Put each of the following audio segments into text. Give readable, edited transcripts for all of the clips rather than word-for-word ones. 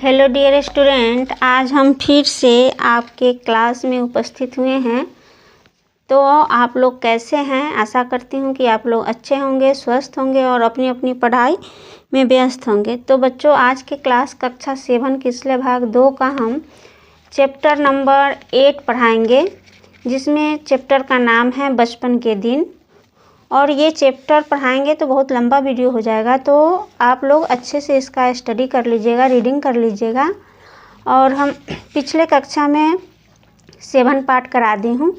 Hello dear student, आज हम फिर से आपके क्लास में उपस्थित हुए हैं। तो आप लोग कैसे हैं? आशा करती हूँ कि आप लोग अच्छे होंगे, स्वस्थ होंगे और अपनी अपनी पढ़ाई में व्यस्त होंगे। तो बच्चों, आज के क्लास कक्षा 7 पिछले भाग 2 का हम चैप्टर नंबर 8 पढ़ाएंगे, जिसमें चैप्टर का नाम है बचपन के दिन। और ये चैप्टर पढ़ाएंगे तो बहुत लंबा वीडियो हो जाएगा, तो आप लोग अच्छे से इसका स्टडी कर लीजिएगा, रीडिंग कर लीजिएगा। और हम पिछले कक्षा में 7 पार्ट करा दी हूँ,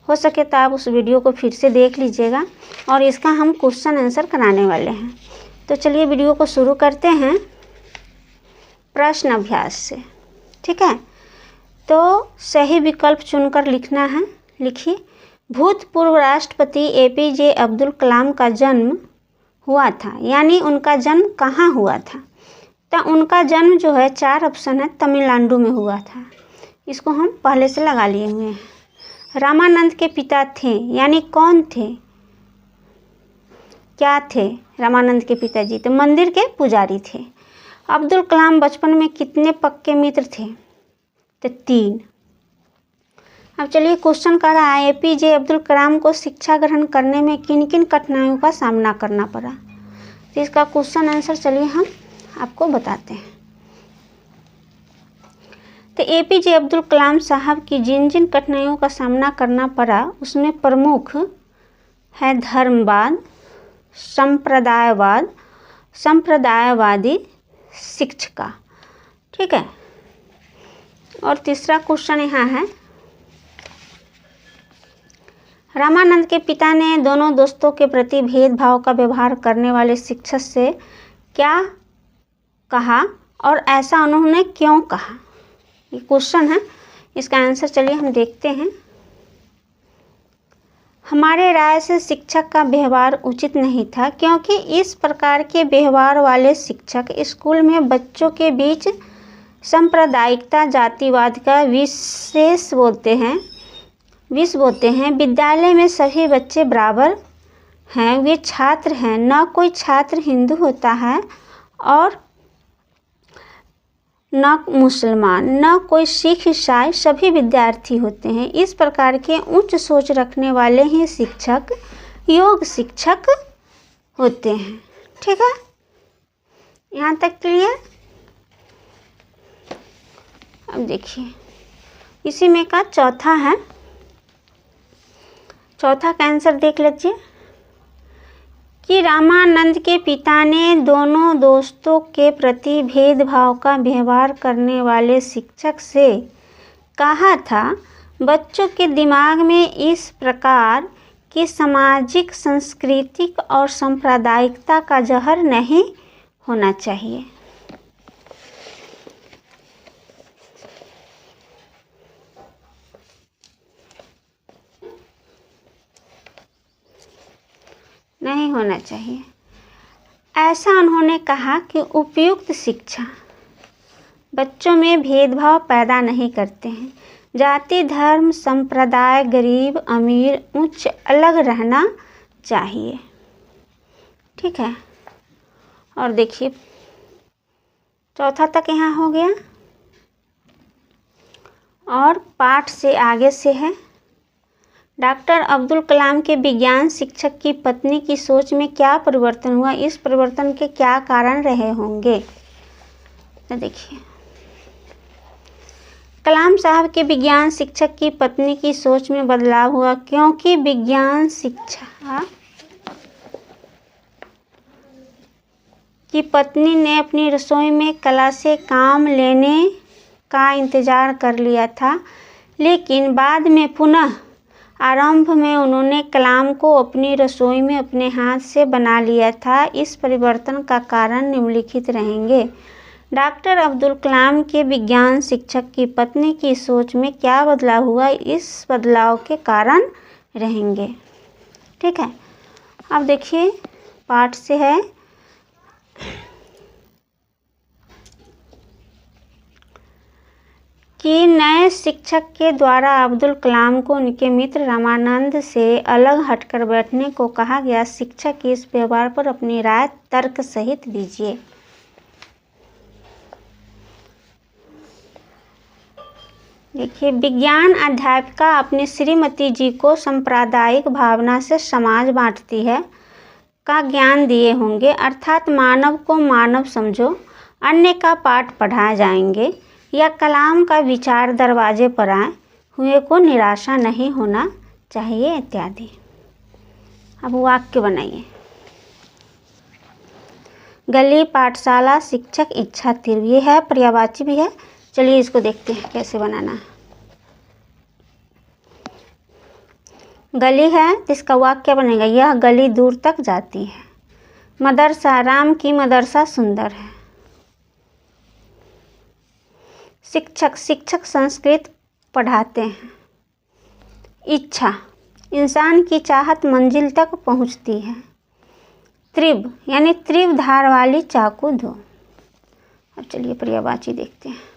हो सके तो आप उस वीडियो को फिर से देख लीजिएगा। और इसका हम क्वेश्चन आंसर कराने वाले हैं। तो चलिए वीडियो को शुरू करते हैं प्रश्न अभ्यास से। ठीक है, तो सही विकल्प चुनकर लिखना है। लिखिए, भूतपूर्व राष्ट्रपति APJ अब्दुल कलाम का जन्म हुआ था, यानी उनका जन्म कहाँ हुआ था? तो उनका जन्म जो है 4 ऑप्शन है, तमिलनाडु में हुआ था। इसको हम पहले से लगा लिए हुए हैं। रामानंद के पिता थे, यानी कौन थे, क्या थे रामानंद के पिताजी? तो मंदिर के पुजारी थे। अब्दुल कलाम बचपन में कितने पक्के मित्र थे? तो 3। अब चलिए, क्वेश्चन कर रहा है APJ अब्दुल कलाम को शिक्षा ग्रहण करने में किन किन कठिनाइयों का सामना करना पड़ा? तो इसका क्वेश्चन आंसर चलिए हम आपको बताते हैं। तो APJ अब्दुल कलाम साहब की जिन जिन कठिनाइयों का सामना करना पड़ा, उसमें प्रमुख है धर्मवाद, संप्रदायवाद, संप्रदायवादी शिक्षा। ठीक है, और तीसरा क्वेश्चन यहाँ है, रामानंद के पिता ने दोनों दोस्तों के प्रति भेदभाव का व्यवहार करने वाले शिक्षक से क्या कहा और ऐसा उन्होंने क्यों कहा? ये क्वेश्चन है, इसका आंसर चलिए हम देखते हैं। हमारे राय से शिक्षक का व्यवहार उचित नहीं था, क्योंकि इस प्रकार के व्यवहार वाले शिक्षक स्कूल में बच्चों के बीच सांप्रदायिकता, जातिवाद का विष बोते हैं। विद्यालय में सभी बच्चे बराबर हैं, वे छात्र हैं, न कोई छात्र हिंदू होता है और न मुसलमान, न कोई सिख ईसाई, सभी विद्यार्थी होते हैं। इस प्रकार के उच्च सोच रखने वाले ही शिक्षक योग शिक्षक होते हैं। ठीक है, यहाँ तक क्लियर? अब देखिए, इसी में का चौथा है, चौथा का आंसर देख लीजिए कि रामानंद के पिता ने दोनों दोस्तों के प्रति भेदभाव का व्यवहार करने वाले शिक्षक से कहा था, बच्चों के दिमाग में इस प्रकार की सामाजिक, सांस्कृतिक और सांप्रदायिकता का जहर नहीं होना चाहिए। नहीं होना चाहिए। ऐसा उन्होंने कहा कि उपयुक्त शिक्षा बच्चों में भेदभाव पैदा नहीं करते हैं। जाति, धर्म, संप्रदाय, गरीब, अमीर, उच्च अलग रहना चाहिए। ठीक है, और देखिए चौथा तक यहाँ हो गया। और पाठ से आगे से है, डॉक्टर अब्दुल कलाम के विज्ञान शिक्षक की पत्नी की सोच में क्या परिवर्तन हुआ? इस परिवर्तन के क्या कारण रहे होंगे? तो देखिए, कलाम साहब के विज्ञान शिक्षक की पत्नी की सोच में बदलाव हुआ, क्योंकि विज्ञान शिक्षा की पत्नी ने अपनी रसोई में कला से काम लेने का इंतजार कर लिया था, लेकिन बाद में पुनः आरंभ में उन्होंने कलाम को अपनी रसोई में अपने हाथ से बना लिया था। इस परिवर्तन का कारण निम्नलिखित रहेंगे। डॉक्टर अब्दुल कलाम के विज्ञान शिक्षक की पत्नी की सोच में क्या बदलाव हुआ? इस बदलाव के कारण रहेंगे। ठीक है, अब देखिए पाठ से है, कि नए शिक्षक के द्वारा अब्दुल कलाम को उनके मित्र रामानंद से अलग हटकर बैठने को कहा गया। शिक्षक के इस व्यवहार पर अपनी राय तर्क सहित दीजिए। देखिए, विज्ञान अध्यापिका अपनी श्रीमती जी को सांप्रदायिक भावना से समाज बांटती है का ज्ञान दिए होंगे, अर्थात मानव को मानव समझो, अन्य का पाठ पढ़ाए जाएंगे, या कलाम का विचार दरवाजे पर आए हुए को निराशा नहीं होना चाहिए इत्यादि। अब वाक्य बनाइए। गली, पाठशाला, शिक्षक, इच्छा, तीव्र, ये है पर्यायवाची भी है। चलिए इसको देखते हैं कैसे बनाना है। गली है तो इसका वाक्य बनेगा, यह गली दूर तक जाती है। मदरसा, राम की मदरसा सुंदर है। शिक्षक, शिक्षक संस्कृत पढ़ाते हैं। इच्छा, इंसान की चाहत मंजिल तक पहुंचती है। त्रिभ यानी त्रिभ धार वाली चाकू दो। अब चलिए पर्यायवाची देखते हैं।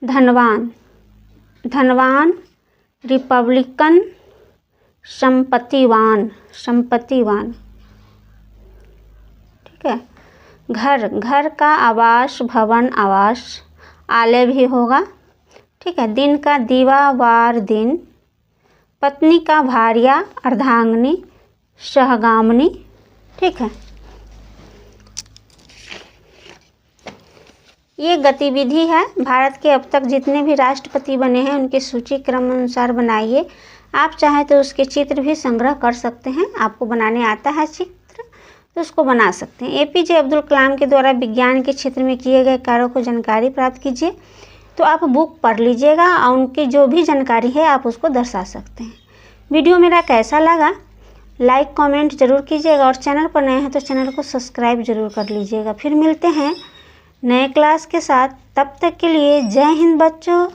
धनवान, धनवान, रिपब्लिकन, संपत्तिवान, संपत्तिवान, ठीक है। घर, घर का आवास, भवन, आवास, आलय भी होगा, ठीक है। दिन का दीवा, वार, दिन। पत्नी का भार्या, अर्धांगिनी, सहगामिनी, ठीक है। ये गतिविधि है। भारत के अब तक जितने भी राष्ट्रपति बने हैं उनकी सूची क्रम अनुसार बनाइए। आप चाहें तो उसके चित्र भी संग्रह कर सकते हैं। आपको बनाने आता है चित्र तो उसको बना सकते हैं। APJ अब्दुल कलाम के द्वारा विज्ञान के क्षेत्र में किए गए कार्यों को जानकारी प्राप्त कीजिए। तो आप बुक पढ़ लीजिएगा और उनकी जो भी जानकारी है आप उसको दर्शा सकते हैं। वीडियो मेरा कैसा लगा लाइक कमेंट ज़रूर कीजिएगा, और चैनल पर नए हैं तो चैनल को सब्सक्राइब ज़रूर कर लीजिएगा। फिर मिलते हैं नए क्लास के साथ। तब तक के लिए जय हिंद बच्चों।